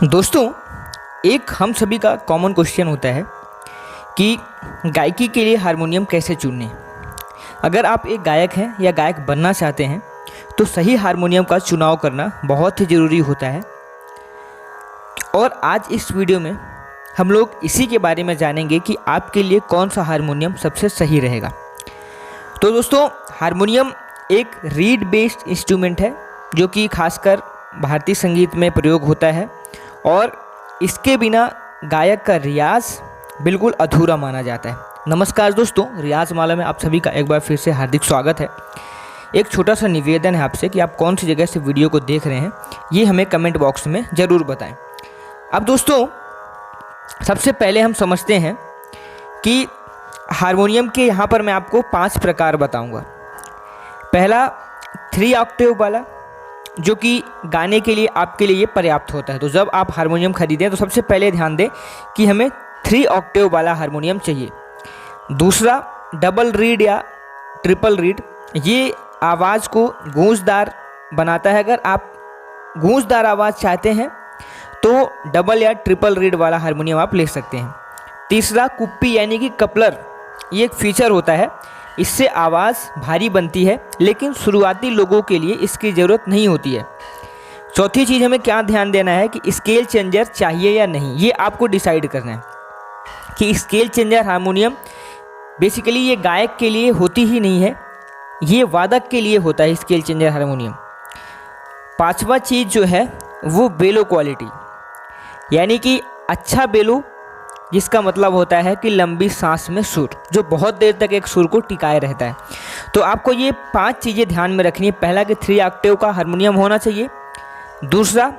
दोस्तों, एक हम सभी का कॉमन क्वेश्चन होता है कि गायकी के लिए हारमोनियम कैसे चुनें। अगर आप एक गायक हैं या गायक बनना चाहते हैं तो सही हारमोनियम का चुनाव करना बहुत ही ज़रूरी होता है। और आज इस वीडियो में हम लोग इसी के बारे में जानेंगे कि आपके लिए कौन सा हारमोनियम सबसे सही रहेगा। तो दोस्तों, हारमोनियम एक रीड बेस्ड इंस्ट्रूमेंट है जो कि खासकर भारतीय संगीत में प्रयोग होता है और इसके बिना गायक का रियाज बिल्कुल अधूरा माना जाता है। नमस्कार दोस्तों, रियाज माला में आप सभी का एक बार फिर से हार्दिक स्वागत है। एक छोटा सा निवेदन है आपसे कि आप कौन सी जगह से वीडियो को देख रहे हैं, ये हमें कमेंट बॉक्स में ज़रूर बताएं। अब दोस्तों, सबसे पहले हम समझते हैं कि हारमोनियम के यहाँ पर मैं आपको 5 प्रकार बताऊँगा। पहला 3 ऑक्टेव वाला, जो कि गाने के लिए आपके लिए ये पर्याप्त होता है। तो जब आप हारमोनियम खरीदें तो सबसे पहले ध्यान दें कि हमें 3 ऑक्टेव वाला हारमोनियम चाहिए। दूसरा डबल रीड या ट्रिपल रीड, ये आवाज़ को गूंजदार बनाता है। अगर आप गूंजदार आवाज़ चाहते हैं तो डबल या ट्रिपल रीड वाला हारमोनियम आप ले सकते हैं। तीसरा कुप्पी यानी कि कपलर, ये एक फीचर होता है, इससे आवाज़ भारी बनती है लेकिन शुरुआती लोगों के लिए इसकी ज़रूरत नहीं होती है। चौथी चीज़ हमें क्या ध्यान देना है कि स्केल चेंजर चाहिए या नहीं, ये आपको डिसाइड करना है कि स्केल चेंजर हारमोनियम बेसिकली ये गायक के लिए होती ही नहीं है, ये वादक के लिए होता है स्केल चेंजर हारमोनियम। पांचवा चीज़ जो है वो बेलो क्वालिटी, यानी कि अच्छा बेलो, जिसका मतलब होता है कि लंबी सांस में सुर, जो बहुत देर तक एक सुर को टिकाए रहता है। तो आपको ये 5 चीज़ें ध्यान में रखनी है। पहला कि 3 ऑक्टेव का हारमोनियम होना चाहिए। दूसरा,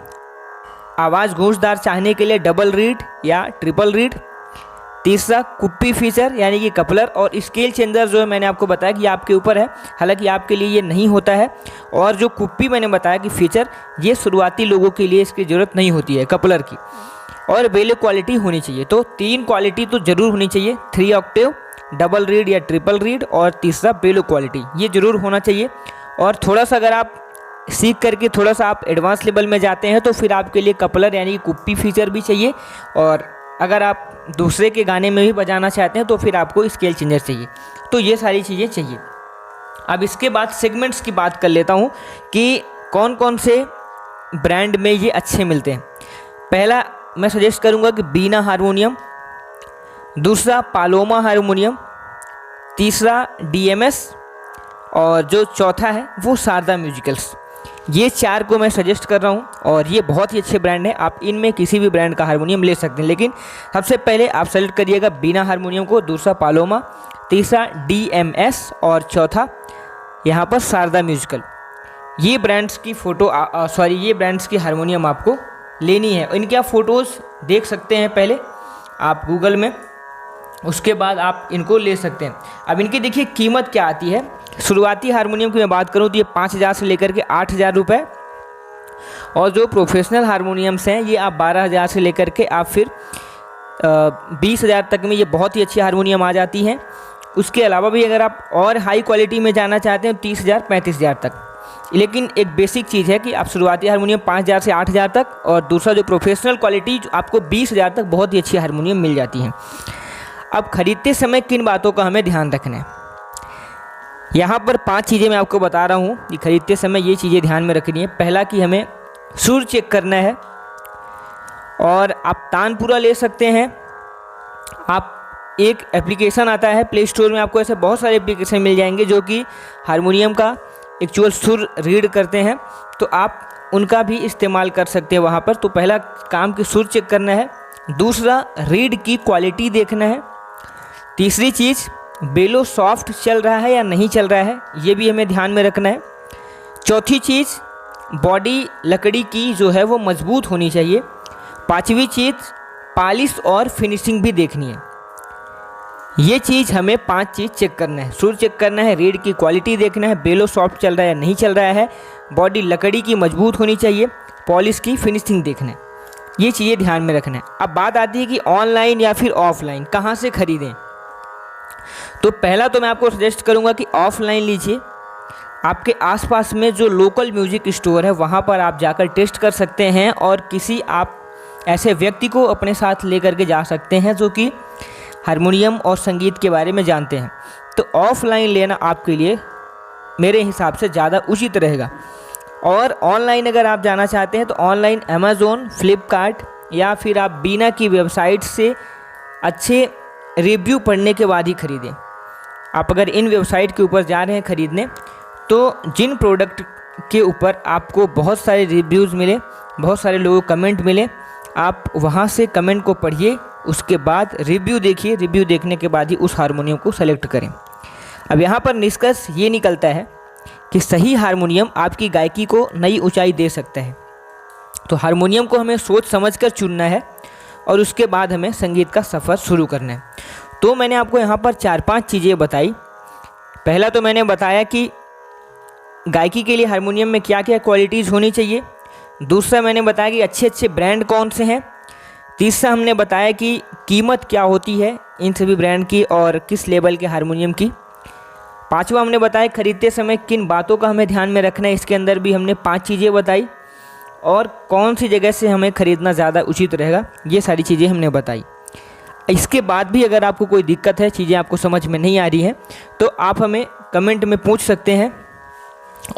आवाज़ गूंजदार चाहने के लिए डबल रीड या ट्रिपल रीड। तीसरा कुप्पी फीचर यानी कि कपलर, और स्केल चेंजर जो है मैंने आपको बताया कि आपके ऊपर है, हालांकि आपके लिए ये नहीं होता है। और जो कुप्पी मैंने बताया कि फीचर, ये शुरुआती लोगों के लिए इसकी ज़रूरत नहीं होती है कपलर की। और बेलो क्वालिटी होनी चाहिए। तो 3 क्वालिटी तो ज़रूर होनी चाहिए, 3 ऑक्टेव, डबल रीड या ट्रिपल रीड, और तीसरा बेलो क्वालिटी, ये ज़रूर होना चाहिए। और थोड़ा सा अगर आप सीख करके थोड़ा सा आप एडवांस लेवल में जाते हैं तो फिर आपके लिए कपलर यानी कि कुप्पी फीचर भी चाहिए। और अगर आप दूसरे के गाने में भी बजाना चाहते हैं तो फिर आपको स्केल चेंजर चाहिए। तो ये सारी चीज़ें चाहिए। अब इसके बाद सेगमेंट्स की बात कर लेता हूँ कि कौन कौन से ब्रांड में ये अच्छे मिलते हैं। पहला मैं सजेस्ट करूंगा कि बीना हारमोनियम, दूसरा पालोमा हारमोनियम, तीसरा डीएमएस, और जो चौथा है वो शारदा म्यूजिकल्स। ये 4 को मैं सजेस्ट कर रहा हूँ और ये बहुत ही अच्छे ब्रांड हैं। आप इनमें किसी भी ब्रांड का हारमोनियम ले सकते हैं, लेकिन सबसे पहले आप सेलेक्ट करिएगा बीना हारमोनियम को, दूसरा पालोमा, तीसरा डीएमएस और चौथा यहाँ पर शारदा म्यूजिकल। ये ब्रांड्स की ये ब्रांड्स की हारमोनियम आपको लेनी है। इनके आप फ़ोटोज़ देख सकते हैं पहले आप गूगल में, उसके बाद आप इनको ले सकते हैं। अब इनकी देखिए कीमत क्या आती है। शुरुआती हारमोनियम की मैं बात करूं तो ये 5,000 से लेकर के 8,000 रुपये, और जो प्रोफेशनल हारमोनियम्स हैं ये आप 12,000 से लेकर के आप फिर 20,000 तक में ये बहुत ही अच्छी हारमोनियम आ जाती हैं। उसके अलावा भी अगर आप और हाई क्वालिटी में जाना चाहते हैं 30,000 35,000 तक। लेकिन एक बेसिक चीज़ है कि आप शुरुआती हारमोनियम 5,000 से 8,000 तक, और दूसरा जो प्रोफेशनल क्वालिटी जो आपको 20,000 तक बहुत ही अच्छी हारमोनियम मिल जाती हैं। अब खरीदते समय किन बातों का हमें ध्यान रखना है, यहाँ पर 5 चीज़ें मैं आपको बता रहा हूँ कि खरीदते समय ये चीज़ें ध्यान में रखनी है। पहला कि हमें सुर चेक करना है, और आप तानपुरा ले सकते हैं। आप एक एप्लीकेशन आता है प्ले स्टोर में, आपको ऐसे बहुत सारे एप्लीकेशन मिल जाएंगे जो कि हारमोनियम का एक्चुअल सुर रीड करते हैं, तो आप उनका भी इस्तेमाल कर सकते हैं वहाँ पर। तो पहला काम कि सुर चेक करना है। दूसरा, रीड की क्वालिटी देखना है। तीसरी चीज़, बेलो सॉफ्ट चल रहा है या नहीं चल रहा है, ये भी हमें ध्यान में रखना है। चौथी चीज़, बॉडी लकड़ी की जो है वो मजबूत होनी चाहिए। पांचवी चीज़, पॉलिश और फिनिशिंग भी देखनी है। ये चीज़ हमें 5 चीज़ चेक करना है। सुर चेक करना है, रीड की क्वालिटी देखना है, बेलो सॉफ्ट चल रहा है या नहीं चल रहा है, बॉडी लकड़ी की मजबूत होनी चाहिए, पॉलिश की फिनिशिंग देखना है। ये चीज़ें ध्यान में रखना है। अब बात आती है कि ऑनलाइन या फिर ऑफलाइन कहाँ से ख़रीदें। तो पहला तो मैं आपको सजेस्ट करूँगा कि ऑफलाइन लीजिए। आपके आसपास में जो लोकल म्यूज़िक स्टोर है वहाँ पर आप जाकर टेस्ट कर सकते हैं, और किसी आप ऐसे व्यक्ति को अपने साथ लेकर के जा सकते हैं जो कि हारमोनियम और संगीत के बारे में जानते हैं। तो ऑफलाइन लेना आपके लिए मेरे हिसाब से ज़्यादा उचित रहेगा। और ऑनलाइन अगर आप जाना चाहते हैं तो ऑनलाइन अमेज़ोन, फ्लिपकार्ट या फिर आप बीना की वेबसाइट से अच्छे रिव्यू पढ़ने के बाद ही ख़रीदें। आप अगर इन वेबसाइट के ऊपर जा रहे हैं ख़रीदने, तो जिन प्रोडक्ट के ऊपर आपको बहुत सारे रिव्यूज़ मिले, बहुत सारे लोगों कमेंट मिले, आप वहाँ से कमेंट को पढ़िए, उसके बाद रिव्यू देखिए, रिव्यू देखने के बाद ही उस हारमोनियम को सेलेक्ट करें। अब यहाँ पर निष्कर्ष ये निकलता है कि सही हारमोनियम आपकी गायकी को नई ऊंचाई दे सकता है। तो हारमोनियम को हमें सोच समझकर चुनना है और उसके बाद हमें संगीत का सफ़र शुरू करना है। तो मैंने आपको यहाँ पर 4-5 चीज़ें बताई। पहला तो मैंने बताया कि गायकी के लिए हारमोनियम में क्या क्या क्वालिटीज़ होनी चाहिए। दूसरा मैंने बताया कि अच्छे अच्छे ब्रांड कौन से हैं। तीसरा हमने बताया कि कीमत क्या होती है इन सभी ब्रांड की और किस लेवल के हारमोनियम की। पांचवा हमने बताया खरीदते समय किन बातों का हमें ध्यान में रखना है, इसके अंदर भी हमने 5 चीज़ें बताई। और कौन सी जगह से हमें ख़रीदना ज़्यादा उचित रहेगा, ये सारी चीज़ें हमने बताई। इसके बाद भी अगर आपको कोई दिक्कत है, चीज़ें आपको समझ में नहीं आ रही हैं, तो आप हमें कमेंट में पूछ सकते हैं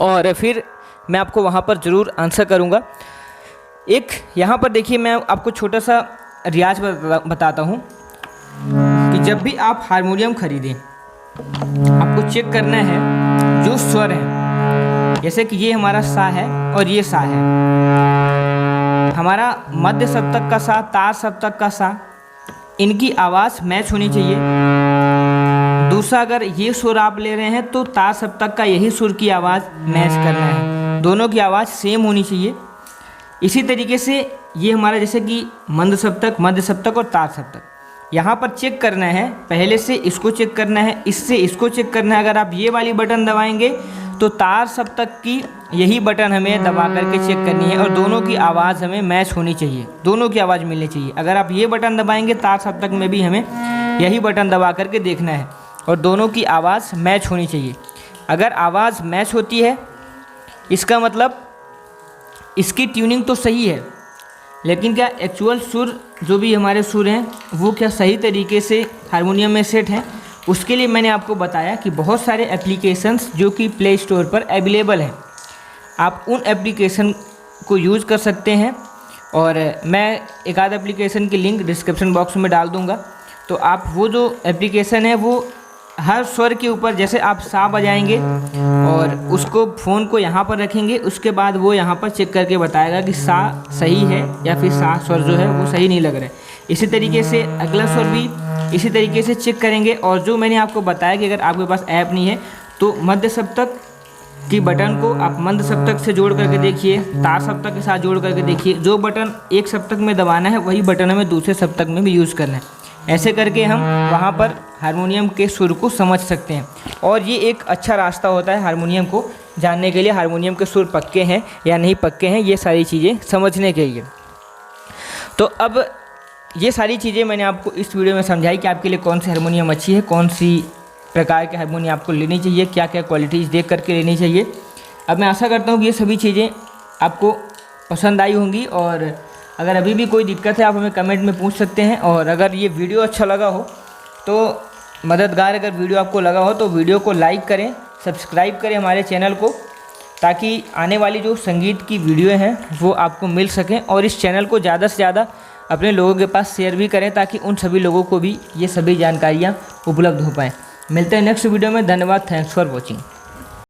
और फिर मैं आपको वहाँ पर ज़रूर आंसर करूँगा। एक यहाँ पर देखिए, मैं आपको छोटा सा रियाज बताता हूँ कि जब भी आप हारमोनियम ख़रीदें, आपको चेक करना है जो स्वर है, जैसे कि ये हमारा सा है और ये सा है, हमारा मध्य सप्तक का सा, तार सप्तक का सा, इनकी आवाज़ मैच होनी चाहिए। दूसरा, अगर ये सुर आप ले रहे हैं तो तार सप्तक का यही सुर की आवाज़ मैच करना है, दोनों की आवाज़ सेम होनी चाहिए। इसी तरीके से ये हमारा जैसे कि मंद सप्तक, मध्य सप्तक और तार सप्तक, यहाँ पर चेक करना है, पहले से इसको चेक करना है, इससे इसको चेक करना है। अगर आप ये वाली बटन दबाएंगे तो तार सप्तक की यही बटन हमें दबा करके चेक करनी है और दोनों की आवाज़ हमें मैच होनी चाहिए, दोनों की आवाज़ मिलनी चाहिए। अगर आप ये बटन दबाएंगे तार सप्तक में भी हमें यही बटन दबा करके देखना है और दोनों की आवाज़ मैच होनी चाहिए। अगर आवाज़ मैच होती है इसका मतलब इसकी ट्यूनिंग तो सही है, लेकिन क्या एक्चुअल सुर जो भी हमारे सुर हैं वो क्या सही तरीके से हारमोनियम में सेट हैं। उसके लिए मैंने आपको बताया कि बहुत सारे एप्लीकेशंस जो कि प्ले स्टोर पर अवेलेबल हैं, आप उन एप्लीकेशन को यूज़ कर सकते हैं और मैं एक आध एप्लीकेशन की लिंक डिस्क्रिप्शन बॉक्स में डाल दूँगा। तो आप वो जो एप्लीकेशन है वो हर स्वर के ऊपर, जैसे आप सा बजाएंगे और उसको फ़ोन को यहाँ पर रखेंगे, उसके बाद वो यहाँ पर चेक करके बताएगा कि सा सही है या फिर सा स्वर जो है वो सही नहीं लग रहा है। इसी तरीके से अगला स्वर भी इसी तरीके से चेक करेंगे। और जो मैंने आपको बताया कि अगर आपके पास ऐप नहीं है तो मध्य सप्तक की बटन को आप मंद सप्तक से जोड़ करके देखिए, तार सप्तक के साथ जोड़ करके देखिए। जो बटन एक सप्तक में दबाना है वही बटन हमें दूसरे सप्तक में भी यूज़ करना है। ऐसे करके हम वहाँ पर हारमोनियम के सुर को समझ सकते हैं और ये एक अच्छा रास्ता होता है हारमोनियम को जानने के लिए, हारमोनियम के सुर पक्के हैं या नहीं पक्के हैं, ये सारी चीज़ें समझने के लिए। तो अब ये सारी चीज़ें मैंने आपको इस वीडियो में समझाई कि आपके लिए कौन सी हारमोनियम अच्छी है, कौन सी प्रकार के हारमोनियम आपको लेनी चाहिए, क्या क्या क्वालिटीज़ देख करके लेनी चाहिए। अब मैं आशा करता हूँ कि ये सभी चीज़ें आपको पसंद आई होंगी और अगर अभी भी कोई दिक्कत है आप हमें कमेंट में पूछ सकते हैं। और अगर ये वीडियो अच्छा लगा हो तो मददगार, अगर वीडियो आपको लगा हो तो वीडियो को लाइक करें, सब्सक्राइब करें हमारे चैनल को, ताकि आने वाली जो संगीत की वीडियो हैं वो आपको मिल सकें। और इस चैनल को ज़्यादा से ज़्यादा अपने लोगों के पास शेयर भी करें ताकि उन सभी लोगों को भी ये सभी जानकारियाँ उपलब्ध हो पाएँ। मिलते हैं नेक्स्ट वीडियो में। धन्यवाद। Thanks for watching.